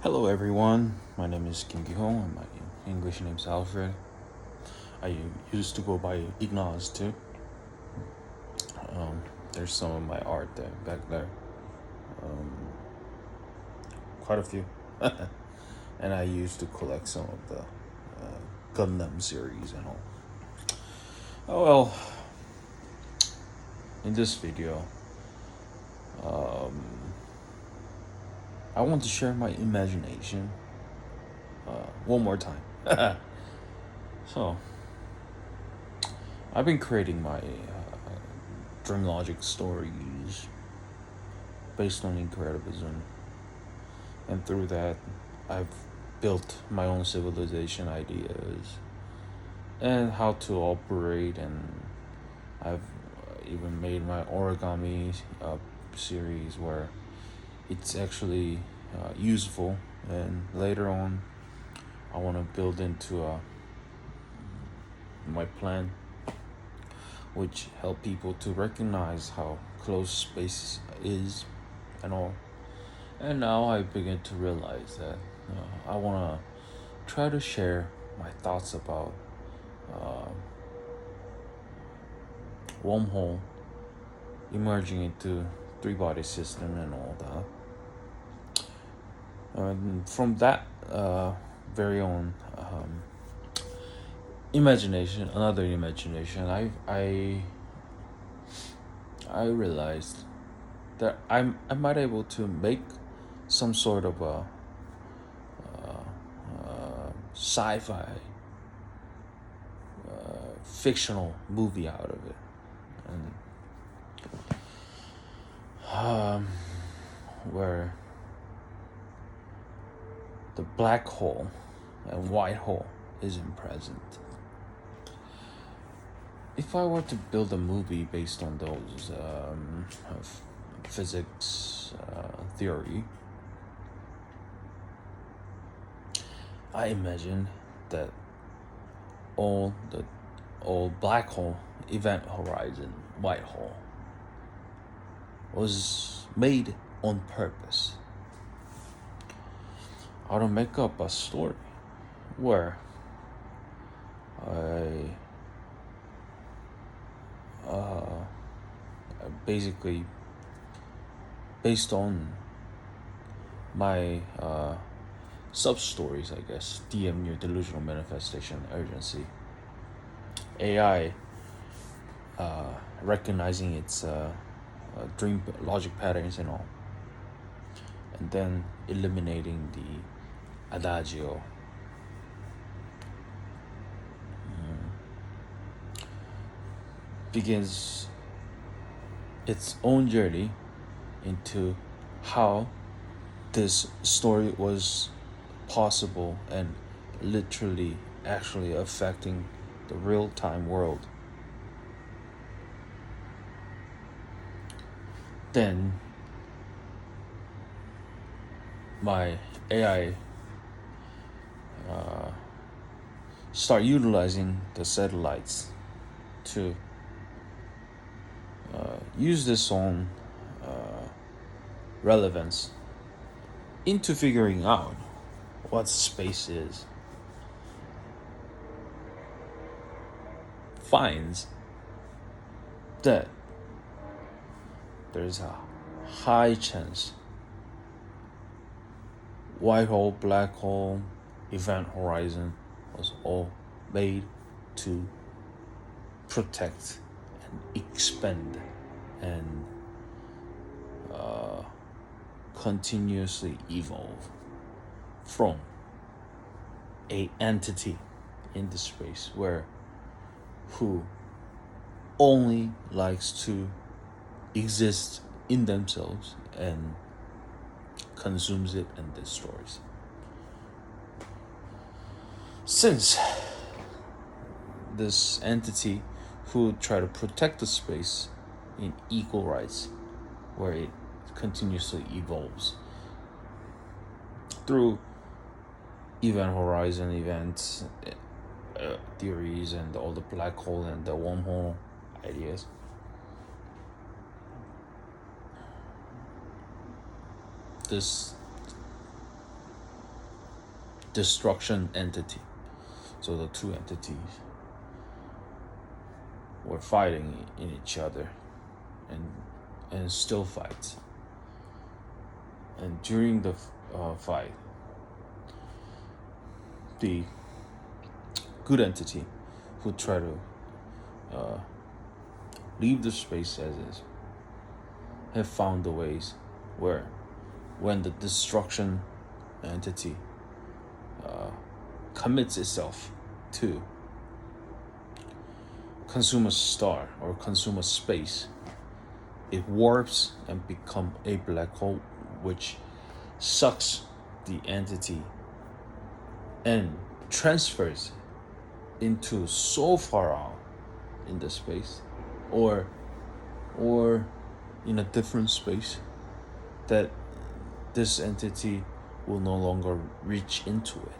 Hello everyone, my name is Kim Gi-ho and my English name is Alfred. I used to go by Ignaz too. There's some of my art there, back there. Quite a few. And I used to collect some of the Gundam series and all. Oh well, in this video, I want to share my imagination one more time. So, I've been creating my dream logic stories based on incredivism, and through that, I've built my own civilization ideas and how to operate, and I've even made my origami series where it's actually useful, and later on I want to build into my plan which help people to recognize how close space is and all. And now I begin to realize that I want to try to share my thoughts about uh, wormhole emerging into three-body system and all that. And from that very own imagination, another imagination, I realized that I might able to make some sort of a sci-fi fictional movie out of it, and where the black hole and white hole isn't present. If I were to build a movie based on those physics theory, I imagine that all black hole event horizon white hole was made on purpose. How to make up a story where I basically, based on my sub stories, I guess, DMU, delusional manifestation urgency, AI recognizing its dream logic patterns and all, and then eliminating the adagio. Begins its own journey into how this story was possible and literally actually affecting the real-time world. Then my AI start utilizing the satellites to use this own relevance into figuring out what space is. Finds that there's a high chance white hole, black hole, event horizon was all made to protect and expand and continuously evolve from a entity in the space where who only likes to exist in themselves and consumes it and destroys. Since this entity who try to protect the space in equal rights, where it continuously evolves through event horizon events, theories, and all the black hole and the wormhole ideas. This destruction entity. So the two entities were fighting in each other, and still fights. And during the fight, the good entity who try to leave the space as is have found the ways where, when the destruction entity commits itself to consume a star or consume a space, it warps and become a black hole, which sucks the entity and transfers into so far out in the space, or in a different space, that this entity will no longer reach into it.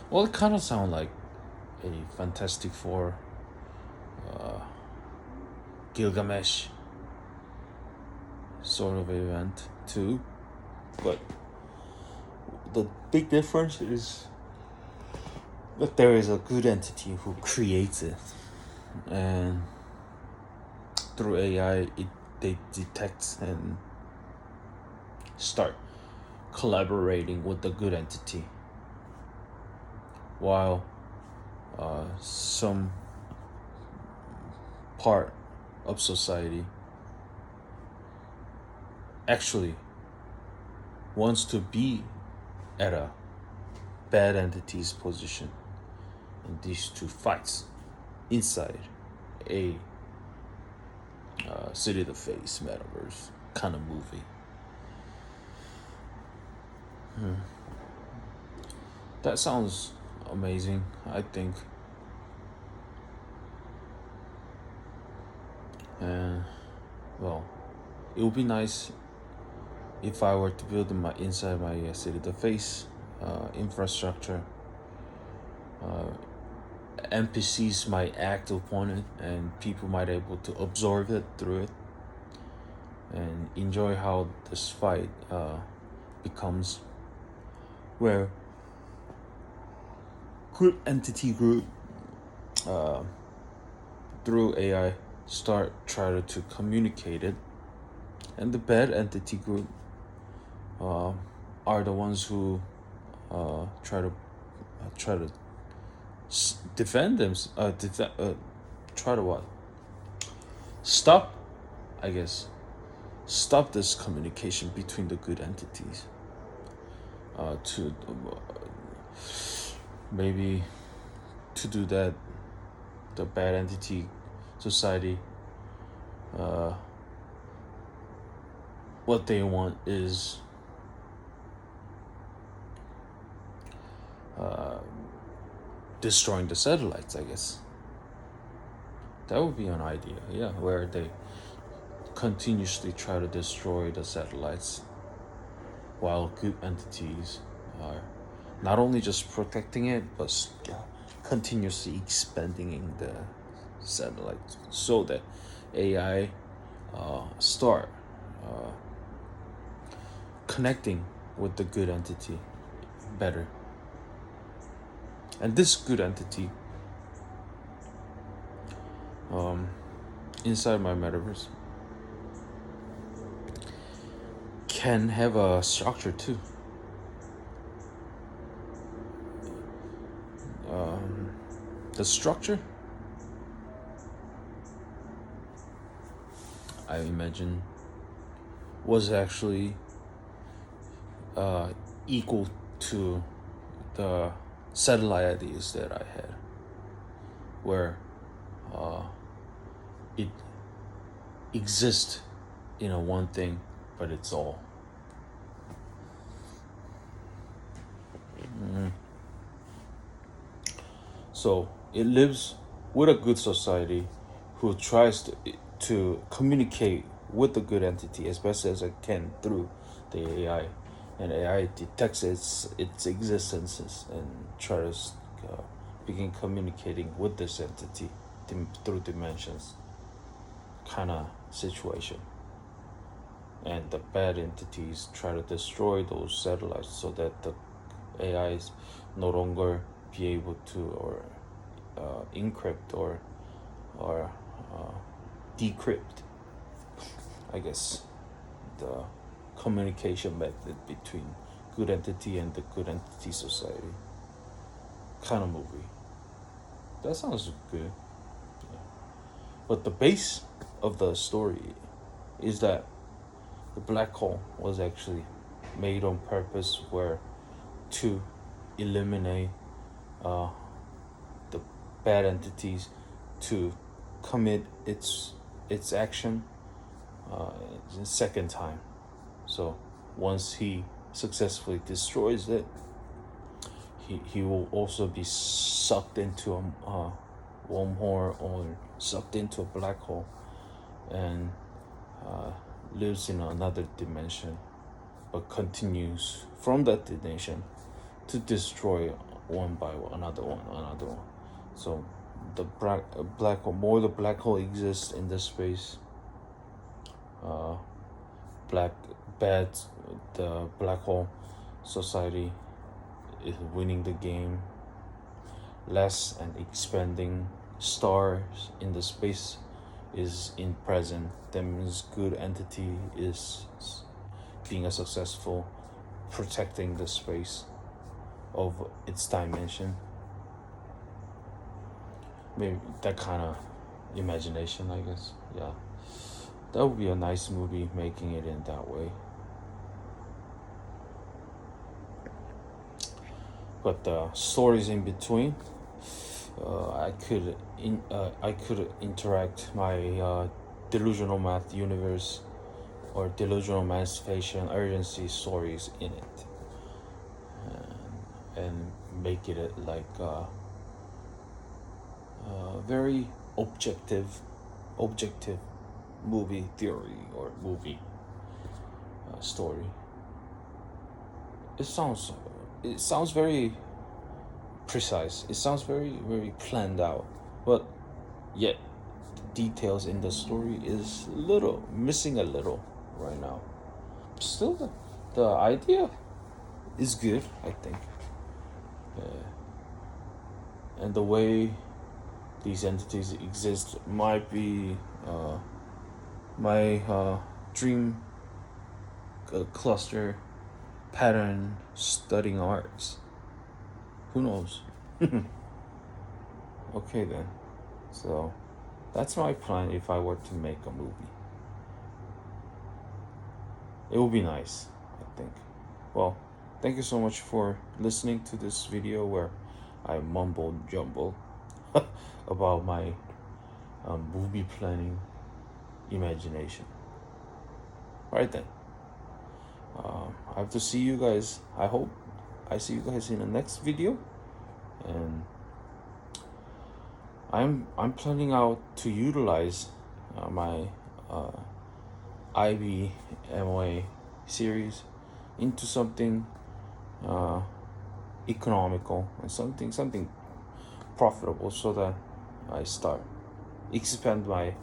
Well, it kind of sounds like a Fantastic Four, Gilgamesh sort of event too, but the big difference is that there is a good entity who creates it, and through AI, they detect and start collaborating with the good entity, while some part of society actually wants to be at a bad entity's position, and these two fights inside a City of the Face metaverse kind of movie. That sounds amazing, I think. And well, it would be nice if I were to build inside my City of the Face infrastructure. NPCs might act upon it, and people might be able to absorb it through it and enjoy how this fight becomes, where good entity group through AI try to communicate it, and the bad entity group are the ones who try to defend them, try to what? Stop this communication between the good entities. To maybe to do that, the bad entity society, what they want is destroying the satellites, I guess. That would be an idea, yeah, where they continuously try to destroy the satellites, while good entities are not only just protecting it, but continuously expanding the satellites, so that AI start connecting with the good entity better. And this good entity inside my metaverse can have a structure too. The structure, I imagine, was actually equal to the satellite ideas that I had, where it exists in a one thing, but it's all. So it lives with a good society who tries to communicate with the good entity as best as it can through the AI, and AI detects its existences and tries to begin communicating with this entity through dimensions kind of situation. and the bad entities try to destroy those satellites so that the AIs no longer be able to or encrypt or decrypt, I guess, the communication method between good entity and the good entity society kind of movie. That sounds good. Yeah. But the base of the story is that the black hole was actually made on purpose where to eliminate uh, the bad entities to commit its action the second time. So once he successfully destroys it, he will also be sucked into a wormhole or sucked into a black hole and lives in another dimension, but continues from that dimension to destroy one by one, another one. So the black hole, more the black hole exists in the space, black bad the black hole society is winning the game. Less and expanding stars in the space is in present. That means good entity is being a successful protecting the space of its dimension. Maybe that kind of imagination, I guess. Yeah, that would be a nice movie making it in that way. But the stories in between, I could interact my delusional math universe or delusional emancipation urgency stories in it, and make it like very objective movie theory or movie story. It sounds very precise. It sounds very planned out, but yet the details in the story is missing a little right now. Still, the idea is good, I think, and the way these entities exist might be my dream cluster pattern studying arts. Who knows? Okay then. So that's my plan if I were to make a movie. It would be nice, I think. Well, thank you so much for listening to this video where I mumbled jumble about my movie planning imagination. Alright then. I have to see you guys. I hope I see you guys in the next video, and I'm planning out to utilize my IBMOA series into something economical and something profitable, so that I expand my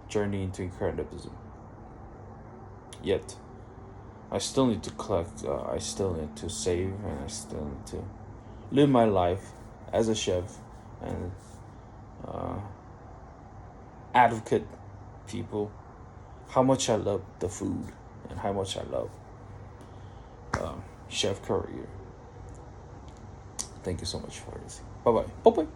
journey into incredibilism. Yet I still need to collect, I still need to save, and I still need to live my life as a chef and advocate people how much I love the food and how much I love chef career. Thank you so much for this. Bye bye.